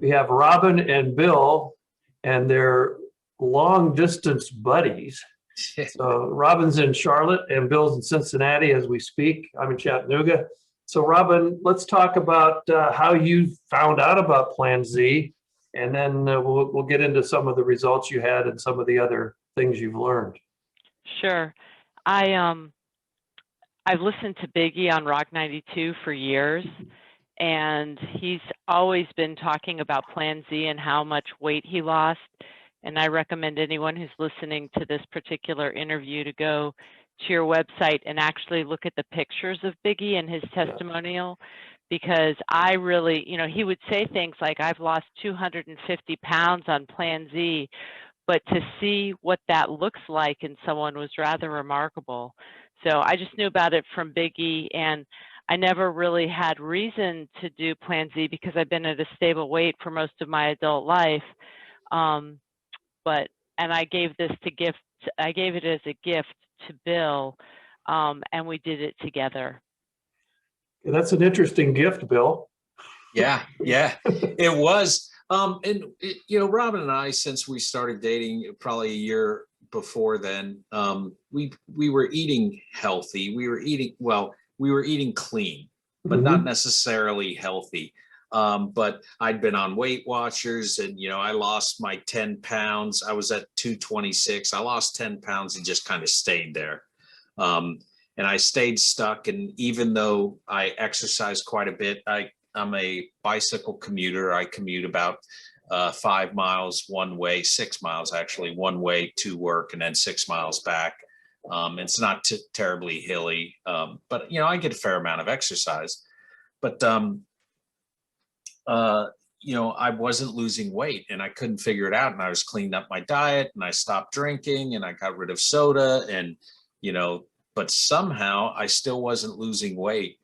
We have Robin and Bill, and they're long distance buddies. So Robin's in Charlotte and Bill's in Cincinnati as we speak. I'm in Chattanooga. So Robin, let's talk about how you found out about Plan Z, and then we'll get into some of the results you had and some of the other things you've learned. Sure. I've listened to Biggie on Rock 92 for years, and he's always been talking about Plan Z and how much weight he lost. And I recommend anyone who's listening to this particular interview to go to your website and actually look at the pictures of Biggie and his testimonial, because I really, he would say things like, I've lost 250 pounds on Plan Z, but to see what that looks like in someone was rather remarkable. So I just knew about it from Biggie, and I never really had reason to do Plan Z because I've been at a stable weight for most of my adult life. And I gave this I gave it as a gift to Bill, and we did it together. That's an interesting gift, Bill. Yeah, it was. Robin and I, since we started dating probably a year before then, we were eating healthy. We were eating clean, but not necessarily healthy. But I'd been on Weight Watchers, and I lost my 10 pounds. I was at 226. I lost 10 pounds and just kind of stayed there. And I stayed stuck. And even though I exercise quite a bit, I'm a bicycle commuter. I commute about 5 miles one way, 6 miles actually, one way to work, and then 6 miles back. It's not terribly hilly, but I get a fair amount of exercise. But I wasn't losing weight, and I couldn't figure it out. And I was cleaning up my diet, and I stopped drinking, and I got rid of soda, and but somehow I still wasn't losing weight.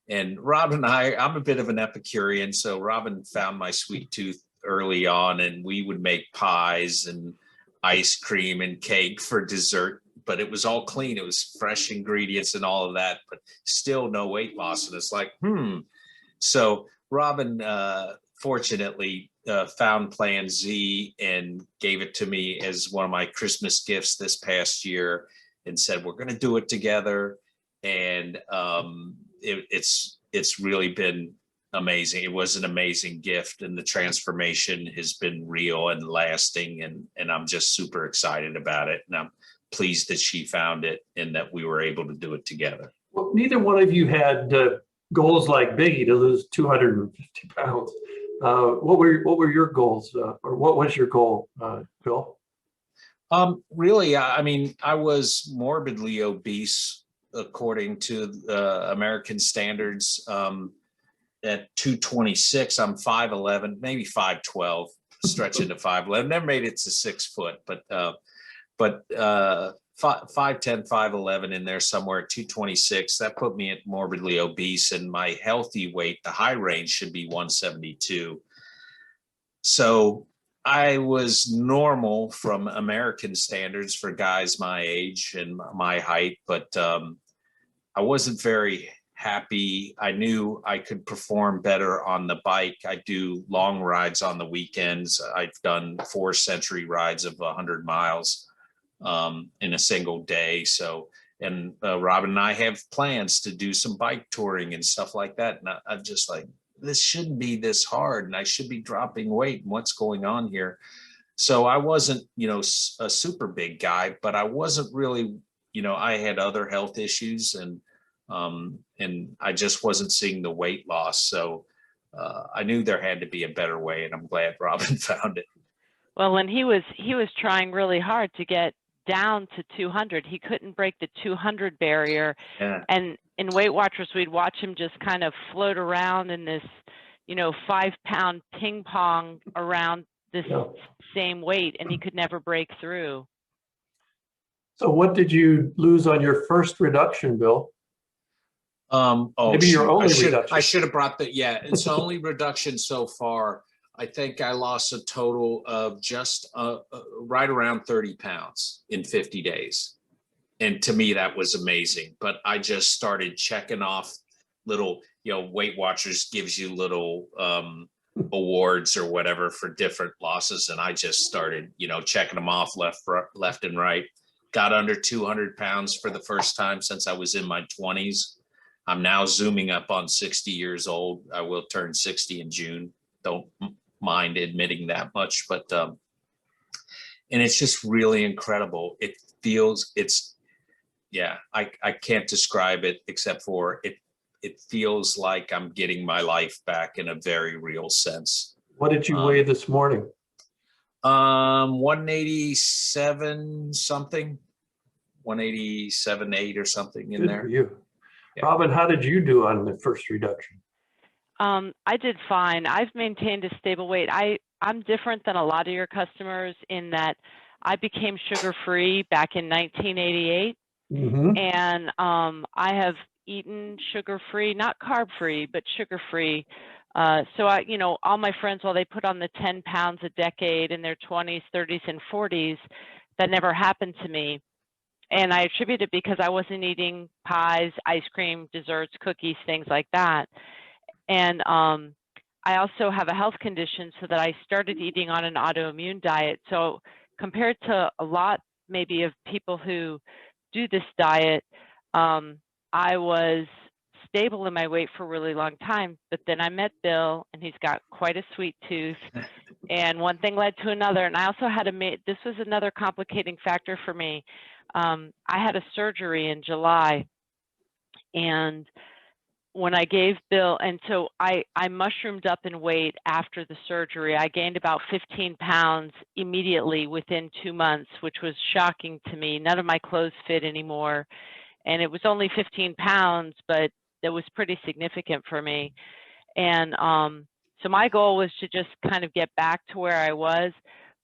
And Robin and I'm a bit of an Epicurean, so Robin found my sweet tooth early on, and we would make pies and ice cream and cake for dessert, but it was all clean. It was fresh ingredients and all of that, but still no weight loss. And it's like, So Robin, fortunately, found Plan Z and gave it to me as one of my Christmas gifts this past year, and said, we're going to do it together. And it's really been amazing. It was an amazing gift, and the transformation has been real and lasting, and I'm just super excited about it. And I'm pleased that she found it and that we were able to do it together. Well, neither one of you had goals like Biggie to lose 250 pounds. What were your goals, or what was your goal, Bill? Really, I mean, I was morbidly obese according to American standards. At 226, I'm 5'11", maybe 5'12", stretching to 5'11". Never made it to 6 foot, but 5'10", 5'11" in there somewhere at 226. That put me at morbidly obese, and my healthy weight, the high range, should be 172. So I was normal from American standards for guys my age and my height, but I wasn't very happy. I knew I could perform better on the bike. I do long rides on the weekends. I've done 4 century rides of 100 miles in a single day. So, and Robin and I have plans to do some bike touring and stuff like that. And I'm just like, this shouldn't be this hard, and I should be dropping weight, and what's going on here? So I wasn't, a super big guy, but I wasn't really, I had other health issues, and I just wasn't seeing the weight loss. So I knew there had to be a better way, and I'm glad Robin found it. Well, when he was trying really hard to get down to 200, he couldn't break the 200 barrier. Yeah. And in Weight Watchers, we'd watch him just kind of float around in this, 5-pound ping pong around this same weight, and he could never break through. So what did you lose on your first reduction, Bill? Maybe your only reduction. I should have brought that. Yeah, it's the only reduction so far. I think I lost a total of just right around 30 pounds in 50 days. And to me, that was amazing. But I just started checking off little, Weight Watchers gives you little awards or whatever for different losses. And I just started, checking them off left and right. Got under 200 pounds for the first time since I was in my 20s. I'm now zooming up on 60 years old. I will turn 60 in June. Don't mind admitting that much, but and it's just really incredible. It feels, I can't describe it except for it feels like I'm getting my life back in a very real sense. What did you weigh this morning? 187 something, 187.8 or something in Good there. for you. Yeah. Robynn, how did you do on the first reduction? I did fine. I've maintained a stable weight. I'm different than a lot of your customers in that I became sugar-free back in 1988. Mm-hmm. And I have eaten sugar-free, not carb-free, but sugar-free. So all my friends, while they put on the 10 pounds a decade in their 20s, 30s, and 40s, that never happened to me. And I attribute it because I wasn't eating pies, ice cream, desserts, cookies, things like that. And I also have a health condition so that I started eating on an autoimmune diet. So compared to a lot maybe of people who do this diet, I was stable in my weight for a really long time. But then I met Bill, and he's got quite a sweet tooth. And one thing led to another. And I also had this was another complicating factor for me. I had a surgery in July. And when I gave Bill, and so I mushroomed up in weight after the surgery. I gained about 15 pounds immediately within 2 months, which was shocking to me. None of my clothes fit anymore. And it was only 15 pounds, but it was pretty significant for me. And so my goal was to just kind of get back to where I was.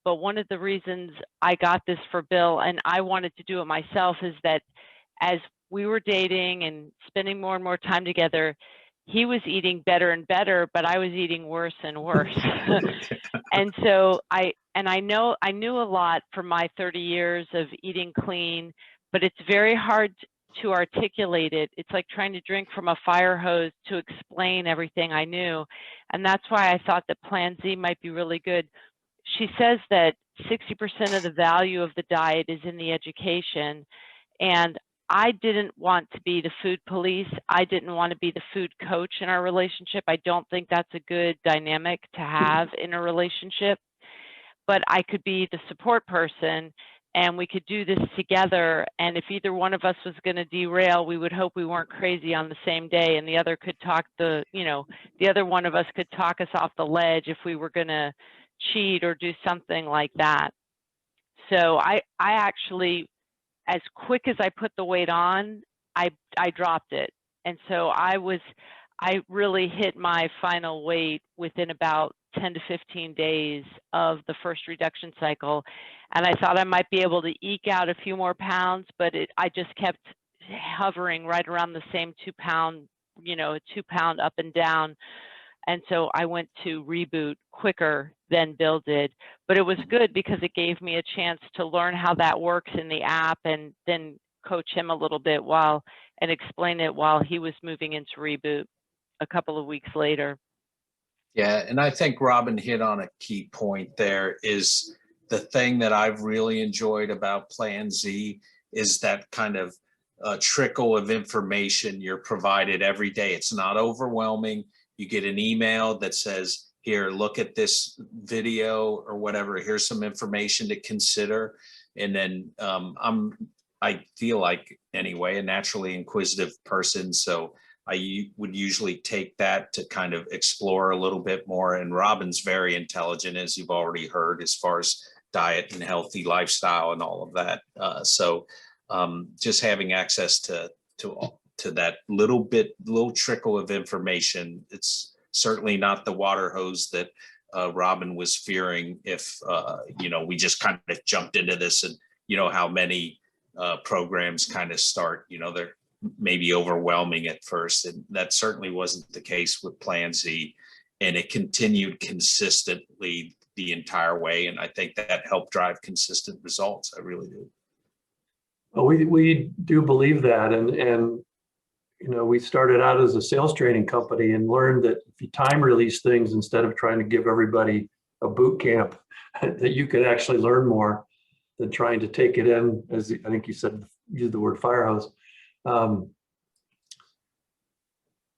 But one of the reasons I got this for Bill, and I wanted to do it myself, is that as we were dating and spending more and more time together, he was eating better and better, but I was eating worse and worse. And so I knew a lot from my 30 years of eating clean, but it's very hard to articulate it. It's like trying to drink from a fire hose to explain everything I knew. And that's why I thought that Plan Z might be really good. She says that 60% of the value of the diet is in the education. And I didn't want to be the food police. I didn't want to be the food coach in our relationship. I don't think that's a good dynamic to have in a relationship. But I could be the support person, and we could do this together. And if either one of us was going to derail, we would hope we weren't crazy on the same day, and the other could the other one of us could talk us off the ledge if we were going to cheat or do something like that. So I actually, as quick as I put the weight on, I dropped it. And so I really hit my final weight within about 10 to 15 days of the first reduction cycle. And I thought I might be able to eke out a few more pounds, but I just kept hovering right around the same 2 pound, 2 pound up and down. And so I went to reboot quicker than Bill did, but it was good because it gave me a chance to learn how that works in the app and then coach him a little bit and explain it while he was moving into reboot a couple of weeks later. Yeah, and I think Robynn hit on a key point there. Is the thing that I've really enjoyed about Plan Z is that kind of trickle of information you're provided every day. It's not overwhelming. You get an email that says, here, look at this video or whatever. Here's some information to consider. And then I feel like, anyway, a naturally inquisitive person. So I would usually take that to kind of explore a little bit more. And Robynn's very intelligent, as you've already heard, as far as diet and healthy lifestyle and all of that. So just having access to that little trickle of information, it's certainly not the water hose that Robynn was fearing if, we just kind of jumped into this. And how many programs kind of start, they're maybe overwhelming at first. And that certainly wasn't the case with Plan Z. And it continued consistently the entire way. And I think that helped drive consistent results. I really do. Well, we do believe that. And we started out as a sales training company and learned that if you time release things instead of trying to give everybody a boot camp, that you could actually learn more than trying to take it in, as I think you said, use the word fire hose.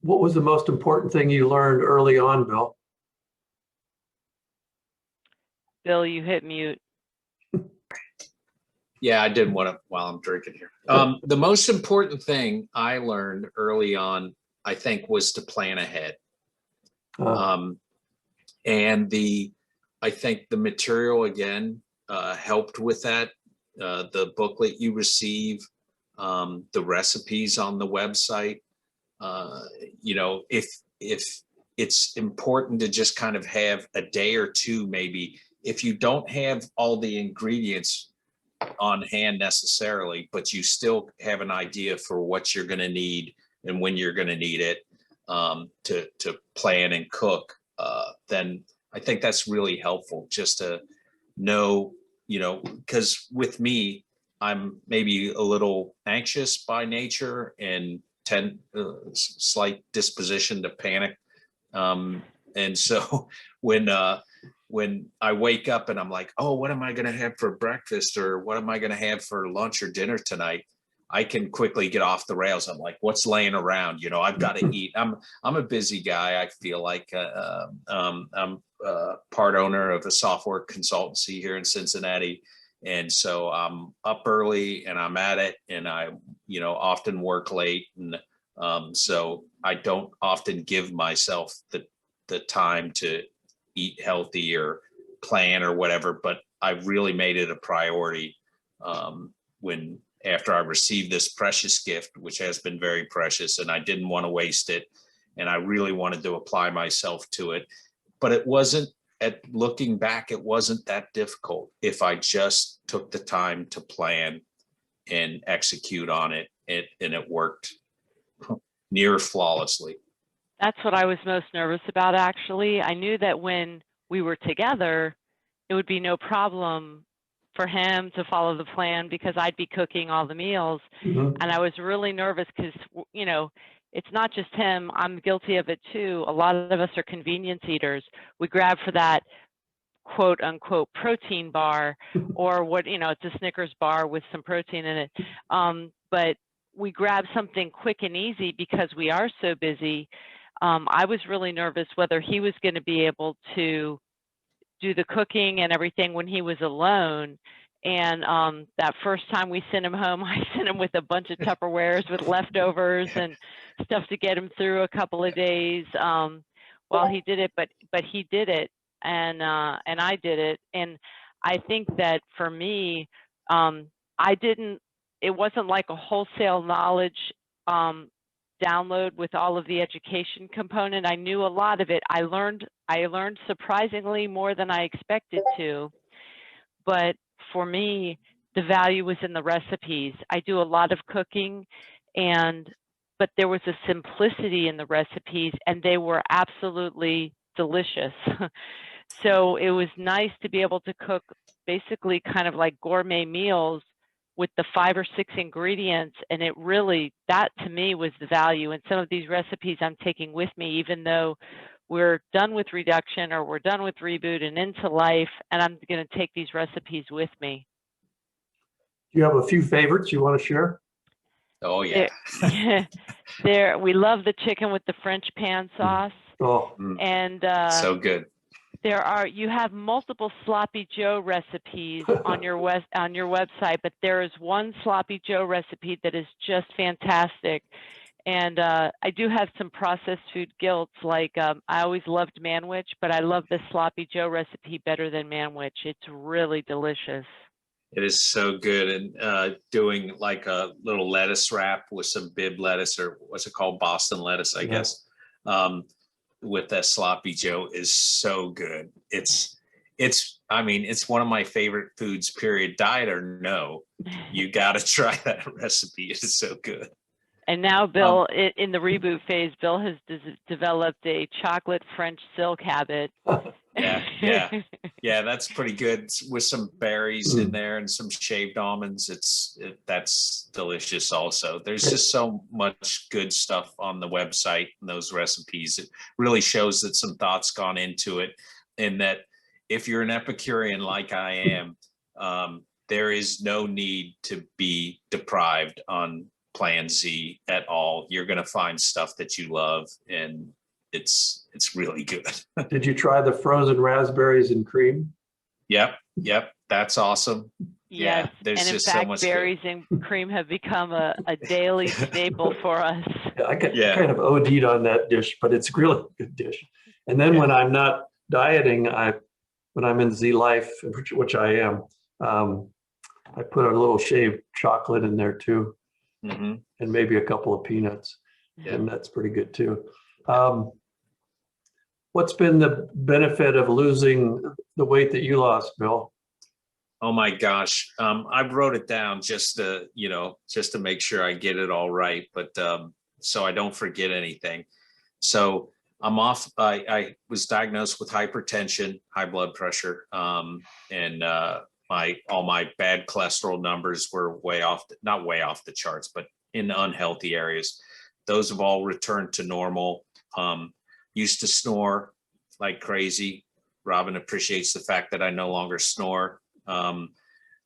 What was the most important thing you learned early on, Bill? Bill, you hit mute. Yeah, I didn't want to while I'm drinking here. The most important thing I learned early on, I think, was to plan ahead. And I think the material again helped with that. The booklet you receive, the recipes on the website. If it's important to just kind of have a day or two, maybe if you don't have all the ingredients on hand necessarily, but you still have an idea for what you're going to need and when you're going to need it to plan and cook, then I think that's really helpful just to know, because with me, I'm maybe a little anxious by nature and slight disposition to panic. And so when I wake up and I'm like, oh, what am I going to have for breakfast, or what am I going to have for lunch or dinner tonight? I can quickly get off the rails. I'm like, what's laying around? I've got to eat. I'm a busy guy. I feel like I'm part owner of a software consultancy here in Cincinnati. And so I'm up early and I'm at it, and I, often work late. And so I don't often give myself the time to eat healthy or plan or whatever, but I really made it a priority after I received this precious gift, which has been very precious, and I didn't want to waste it. And I really wanted to apply myself to it, but it wasn't, looking back, it wasn't that difficult if I just took the time to plan and execute on it, and it worked near flawlessly. That's what I was most nervous about, actually. I knew that when we were together, it would be no problem for him to follow the plan because I'd be cooking all the meals. Mhm. And I was really nervous because, it's not just him. I'm guilty of it too. A lot of us are convenience eaters. We grab for that quote unquote protein bar, or it's a Snickers bar with some protein in it. But we grab something quick and easy because we are so busy. I was really nervous whether he was going to be able to do the cooking and everything when he was alone. And that first time we sent him home, I sent him with a bunch of Tupperwares with leftovers and stuff to get him through a couple of days while he did it. But he did it, and I did it. And I think that for me, it wasn't like a wholesale knowledge download with all of the education component. I knew a lot of it. I learned surprisingly more than I expected to. But for me, the value was in the recipes. I do a lot of cooking, but there was a simplicity in the recipes, and they were absolutely delicious. So it was nice to be able to cook basically kind of like gourmet meals with the 5 or 6 ingredients. And that to me was the value. And some of these recipes I'm taking with me, even though we're done with reduction or we're done with reboot and into life, and I'm going to take these recipes with me. Do you have a few favorites you want to share? Oh yeah. We love the chicken with the French pan sauce. Oh, and so good. You have multiple sloppy Joe recipes on your website, but there is one sloppy Joe recipe that is just fantastic. And I do have some processed food guilt, like I always loved Manwich, but I love the sloppy Joe recipe better than Manwich. It's really delicious. It is so good. And doing like a little lettuce wrap with some Bibb lettuce, or what's it called? Boston lettuce, I guess. With that sloppy Joe is so good. It's one of my favorite foods, period. Diet or no, you got to try that recipe. It is so good. And now Bill, in the reboot phase, Bill has developed a chocolate French silk habit. Yeah, that's pretty good with some berries in there and some shaved almonds. That's delicious also. There's just so much good stuff on the website and those recipes. It really shows that some thought's gone into it, and that if you're an Epicurean like I am, there is no need to be deprived on Plan Z at all. You're going to find stuff that you love, and it's really good. Did you try the frozen raspberries and cream? Yep. That's awesome. Yes. Yeah, there's and in just fact, so much berries and cream have become a daily staple for us. Yeah, I kind of OD'd on that dish, but it's a really good dish. And then when I'm not dieting, when I'm in Z Life, which I am, I put a little shaved chocolate in there too, and maybe a couple of peanuts, and that's pretty good too. What's been the benefit of losing the weight that you lost, Bill? Oh my gosh. I wrote it down just to make sure I get it all right, but so I don't forget anything. So I'm off. I was diagnosed with hypertension, high blood pressure, and all my bad cholesterol numbers were not way off the charts, but in unhealthy areas. Those have all returned to normal. Used to snore like crazy. Robyn appreciates the fact that I no longer snore.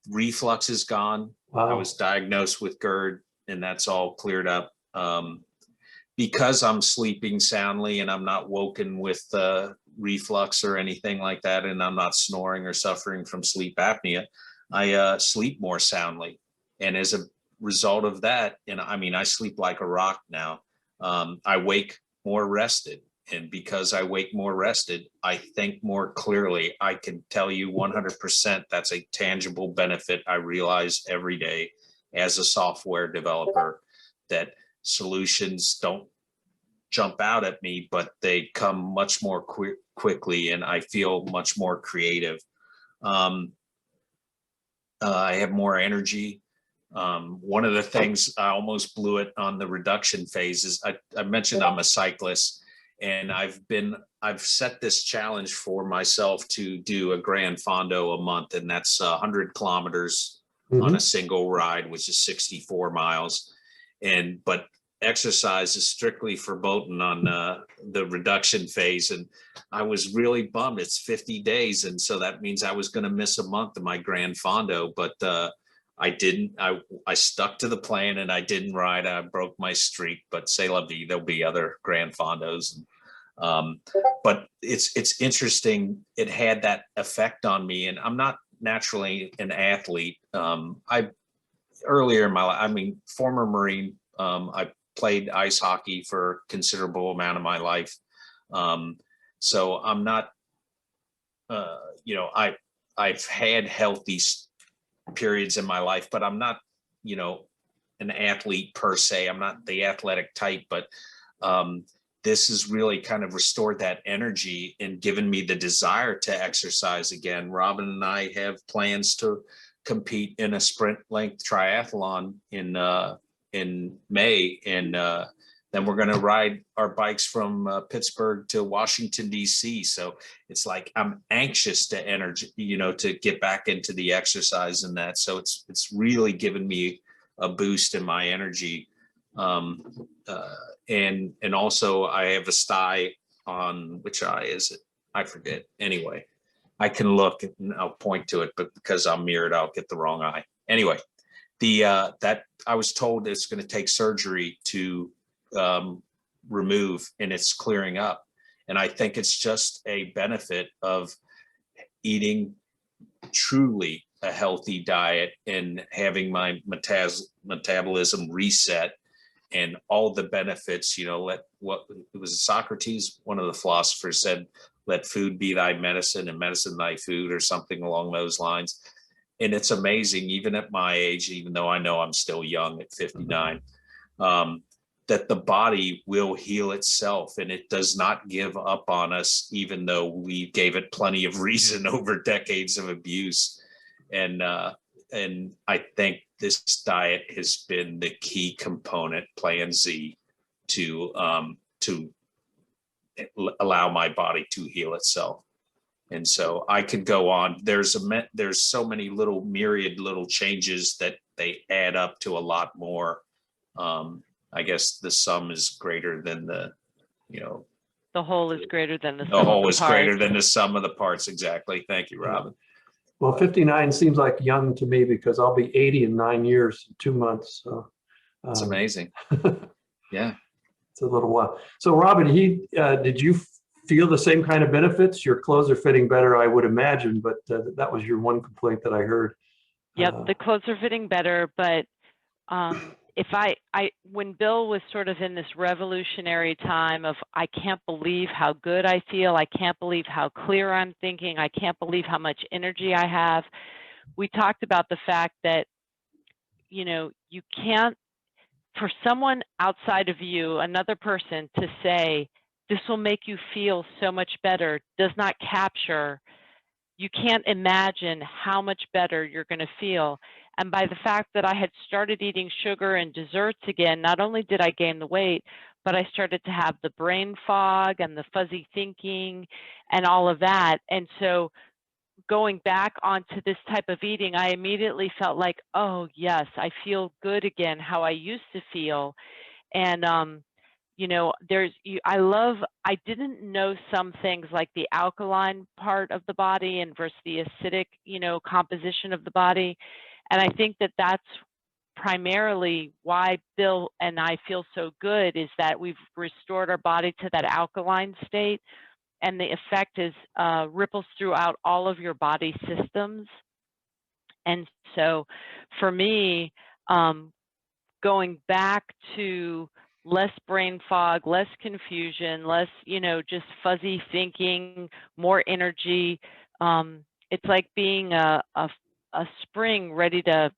Reflux is gone. Wow. I was diagnosed with GERD, and that's all cleared up. Because I'm sleeping soundly and I'm not woken with reflux or anything like that, and I'm not snoring or suffering from sleep apnea, I sleep more soundly. And as a result of that, and I mean, I sleep like a rock now. I wake more rested. And because I wake more rested, I think more clearly. I can tell you 100% that's a tangible benefit I realize every day as a software developer, that solutions don't jump out at me, but they come much more quickly, and I feel much more creative. I have more energy. One of the things I almost blew it on the reduction phase is I mentioned I'm a cyclist. And I've set this challenge for myself to do a Grand Fondo a month, and that's 100 kilometers on a single ride, which is 64 miles. But exercise is strictly verboten on the reduction phase. And I was really bummed. It's 50 days. And so that means I was going to miss a month of my Grand Fondo, but I didn't. I stuck to the plan, and I didn't ride. I broke my streak, but c'est la vie. There'll be other Grand Fondos. But it's interesting. It had that effect on me, and I'm not naturally an athlete. Earlier in my life, I mean, former Marine. I played ice hockey for a considerable amount of my life. So I'm not. I've had healthy periods in my life, but I'm not, an athlete per se. I'm not the athletic type, but this has really kind of restored that energy and given me the desire to exercise again. Robyn and I have plans to compete in a sprint length triathlon in May, and then we're going to ride our bikes from Pittsburgh to Washington, D.C. So it's like I'm anxious to get back into the exercise and that. So it's really given me a boost in my energy. And also I have a sty on, which eye is it? I forget. Anyway, I can look and I'll point to it, but because I'm mirrored, I'll get the wrong eye. Anyway, that I was told it's going to take surgery to remove, and it's clearing up. And I think it's just a benefit of eating truly a healthy diet and having my metabolism reset, and all the benefits, what it was Socrates, one of the philosophers said, let food be thy medicine and medicine thy food, or something along those lines. And it's amazing, even at my age, even though I know I'm still young at 59, that the body will heal itself, and it does not give up on us, even though we gave it plenty of reason over decades of abuse. And I think this diet has been the key component, Plan Z, to allow my body to heal itself. And so I could go on. There's so many little myriad little changes that they add up to a lot more. I guess the sum is greater than the whole is greater than the the sum of whole the is greater parts. than the sum of the parts. Exactly. Thank you, Robyn. Well, 59 seems like young to me because I'll be 80 in 9 years, 2 months. So It's amazing. Yeah. it's a little while. So Robyn, did you feel the same kind of benefits? Your clothes are fitting better, I would imagine, but that was your one complaint that I heard. Yep, the clothes are fitting better, but if when Bill was sort of in this revolutionary time of, I can't believe how good I feel, I can't believe how clear I'm thinking, I can't believe how much energy I have, we talked about the fact that, you can't, for someone outside of you, another person to say, this will make you feel so much better, does not capture, you can't imagine how much better you're going to feel. And by the fact that I had started eating sugar and desserts again, not only did I gain the weight, but I started to have the brain fog and the fuzzy thinking and all of that. And so going back onto this type of eating, I immediately felt like, oh yes, I feel good again, how I used to feel. And I didn't know some things like the alkaline part of the body and versus the acidic, composition of the body. And I think that that's primarily why Bill and I feel so good, is that we've restored our body to that alkaline state, and the effect is ripples throughout all of your body systems. And so for me, going back to less brain fog, less confusion, less, just fuzzy thinking, more energy. It's like being a spring ready to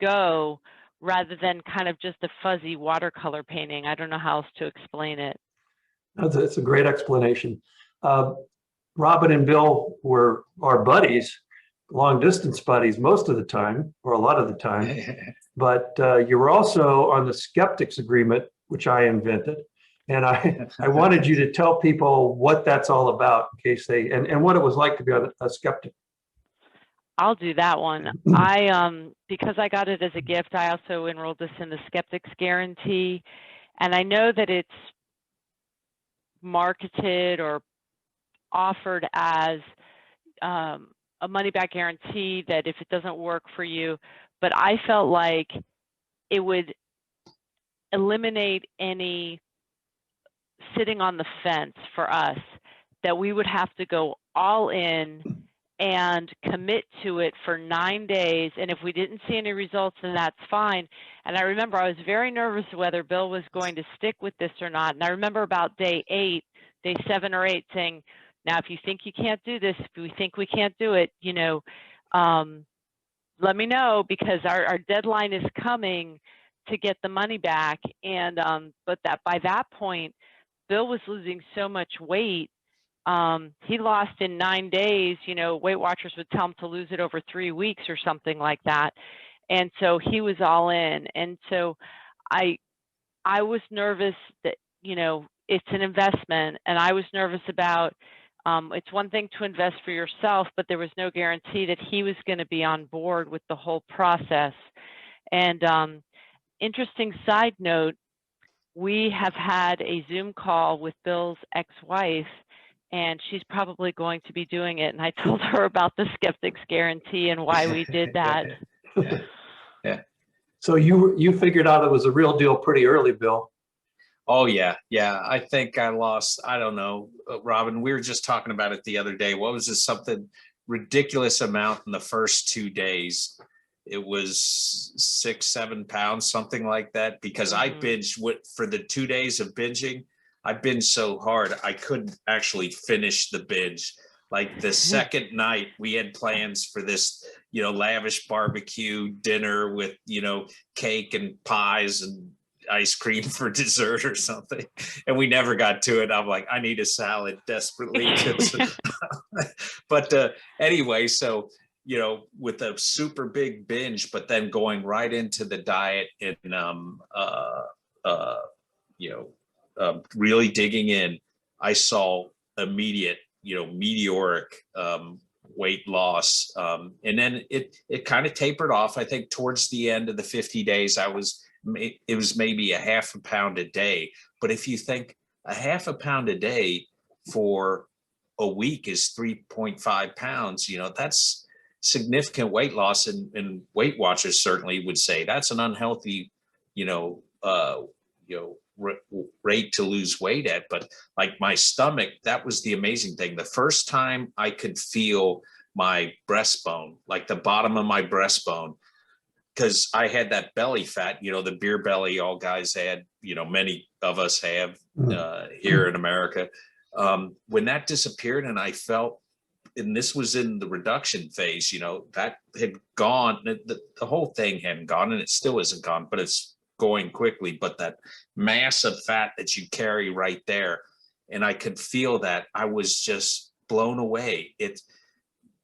go, rather than kind of just a fuzzy watercolor painting. I don't know how else to explain it. It's a great explanation. Robyn and Bill were our buddies, long distance buddies most of the time, or a lot of the time. But you were also on the skeptics agreement, which I invented. And I wanted you to tell people what that's all about, in case and what it was like to be a skeptic. I'll do that one. Because I got it as a gift, I also enrolled us in the Skeptics Guarantee. And I know that it's marketed or offered as a money-back guarantee, that if it doesn't work for you, but I felt like it would eliminate any sitting on the fence for us, that we would have to go all in and commit to it for 9 days. And if we didn't see any results, then that's fine. And I remember I was very nervous whether Bill was going to stick with this or not. And I remember about day 7 or 8, saying, now, if you think you can't do this, if we think we can't do it, let me know, because our deadline is coming to get the money back. And but that by that point, Bill was losing so much weight. He lost in 9 days. Weight Watchers would tell him to lose it over 3 weeks or something like that. And so he was all in. And so I was nervous that, it's an investment, and I was nervous about, it's one thing to invest for yourself, but there was no guarantee that he was going to be on board with the whole process. And interesting side note, we have had a Zoom call with Bill's ex-wife, and she's probably going to be doing it. And I told her about the Skeptics Guarantee and why we did that. Yeah. So you figured out it was a real deal pretty early, Bill. Oh, yeah. Yeah. I think I lost, I don't know, Robyn, we were just talking about it the other day. What was this, something ridiculous amount in the first 2 days? It was 6-7 pounds, something like that, because I binged for the 2 days of binging. I binged so hard, I couldn't actually finish the binge. Like the second night, we had plans for this, lavish barbecue dinner with, cake and pies and ice cream for dessert or something, and we never got to it. I'm like, I need a salad desperately. But anyway, so you know, with a super big binge, but then going right into the diet and, you know, really digging in, I saw immediate, you know, meteoric weight loss. And then it kind of tapered off. I think towards the end of the 50 days, it was maybe a half a pound a day. But if you think a half a pound a day for a week is 3.5 pounds, you know, that's significant weight loss. And Weight Watchers certainly would say that's an unhealthy, you know, rate to lose weight at. But like my stomach, that was the amazing thing. The first time I could feel my breastbone, like the bottom of my breastbone, because I had that belly fat, you know, the beer belly all guys had, you know, many of us have here in America. When that disappeared and I felt, and this was in the reduction phase, you know, that had gone, the whole thing hadn't gone, and it still isn't gone, but it's going quickly. But that mass of fat that you carry right there, and I could feel that, I was just blown away.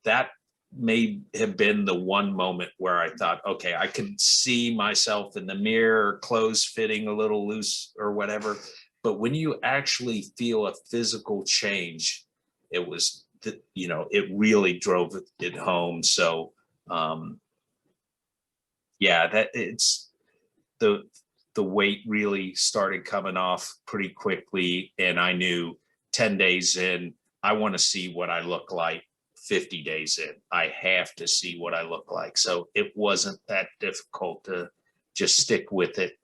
That may have been the one moment where I thought, okay, I can see myself in the mirror, clothes fitting a little loose or whatever. But when you actually feel a physical change, it was, you know, it really drove it home. So, yeah, that it's the weight really started coming off pretty quickly. And I knew 10 days in, I want to see what I look like 50 days in. I have to see what I look like. So it wasn't that difficult to just stick with it.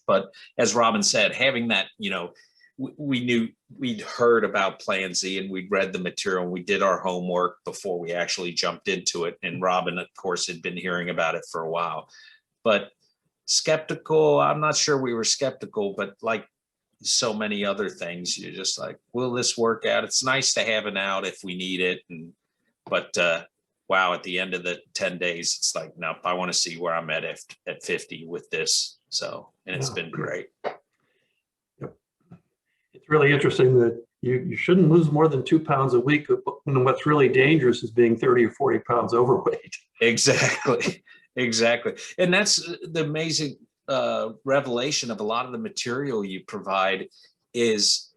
But as Robyn said, having that, you know, we knew, we'd heard about Plan Z and we'd read the material and we did our homework before we actually jumped into it. And Robyn, of course, had been hearing about it for a while. But skeptical, I'm not sure we were skeptical, but like so many other things, you're just like, will this work out? It's nice to have an out if we need it. But wow, at the end of the 10 days, it's like, no, I want to see where I'm at 50 with this. So, and it's been great. Yep. It's really interesting that you shouldn't lose more than 2 pounds a week. And what's really dangerous is being 30 or 40 pounds overweight. Exactly. Exactly. And that's the amazing revelation of a lot of the material you provide is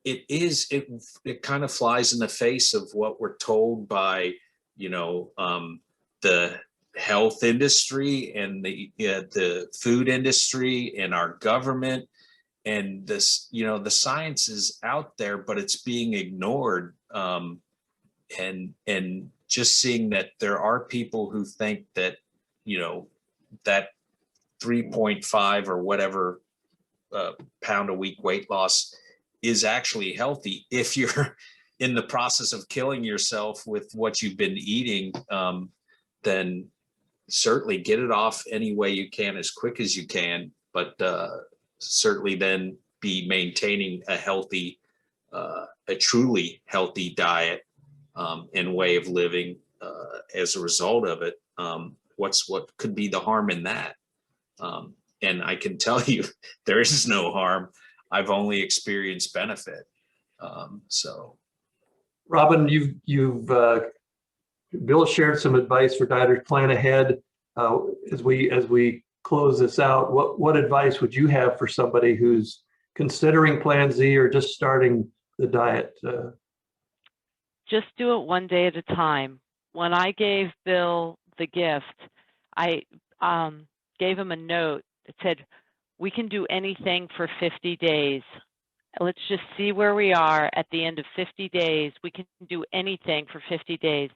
it kind of flies in the face of what we're told by, you know, the health industry and the food industry and our government. And this, you know, the science is out there, but it's being ignored. And just seeing that there are people who think that, you know, that 3.5 or whatever pound a week weight loss is actually healthy if you're in the process of killing yourself with what you've been eating, then certainly get it off any way you can as quick as you can, but certainly then be maintaining a healthy, a truly healthy diet and way of living as a result of it. What could be the harm in that? And I can tell you, there is no harm. I've only experienced benefit. So, Robyn, Bill shared some advice for dieters. Plan ahead. As we close this out, what advice would you have for somebody who's considering Plan Z or just starting the diet? Just do it one day at a time. When I gave Bill the gift, I gave him a note that said, we can do anything for 50 days. Let's just see where we are at the end of 50 days. We can do anything for 50 days.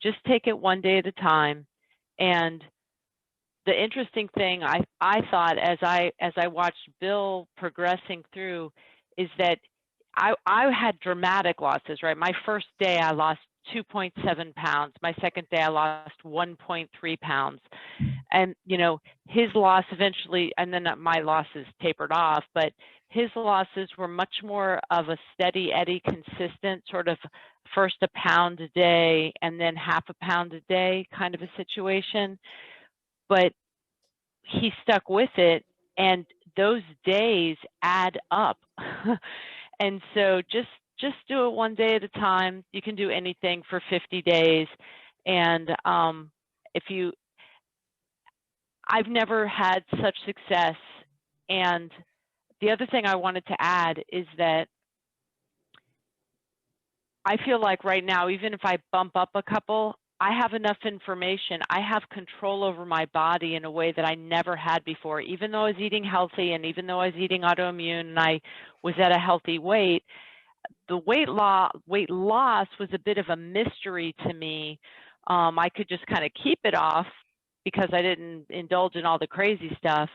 Just take it one day at a time. And the interesting thing I thought as I watched Bill progressing through is that I had dramatic losses, right? My first day I lost 2.7 pounds. My second day I lost 1.3 pounds. And, you know, his loss eventually, and then my losses tapered off, but his losses were much more of a steady eddy, consistent sort of first a pound a day and then half a pound a day kind of a situation. But he stuck with it, and those days add up. And so just do it one day at a time. You can do anything for 50 days. And I've never had such success. And the other thing I wanted to add is that I feel like right now, even if I bump up a couple, I have enough information. I have control over my body in a way that I never had before. Even though I was eating healthy and even though I was eating autoimmune and I was at a healthy weight, the weight loss was a bit of a mystery to me. I could just kind of keep it off because I didn't indulge in all the crazy stuff.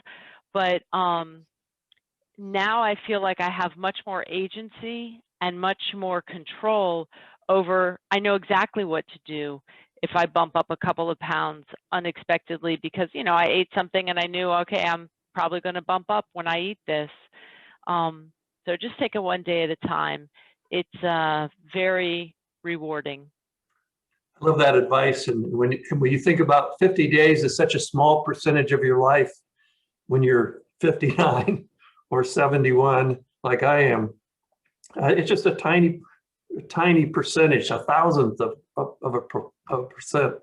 But now I feel like I have much more agency and much more control over, I know exactly what to do if I bump up a couple of pounds unexpectedly because, you know, I ate something and I knew, okay, I'm probably going to bump up when I eat this. So just take it one day at a time. It's very rewarding. I love that advice. And when you think about 50 days is such a small percentage of your life when you're 59 or 71, like I am, it's just a tiny percentage, a thousandth of a percent.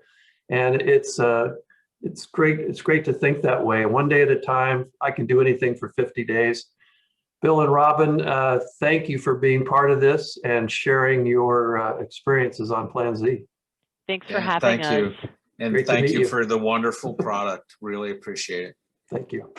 And it's great. It's great to think that way. One day at a time, I can do anything for 50 days. Bill and Robynn, thank you for being part of this and sharing your experiences on Plan Z. Thanks for having us. Thank you. And Great to thank meet you you. for the wonderful product. Really appreciate it. Thank you.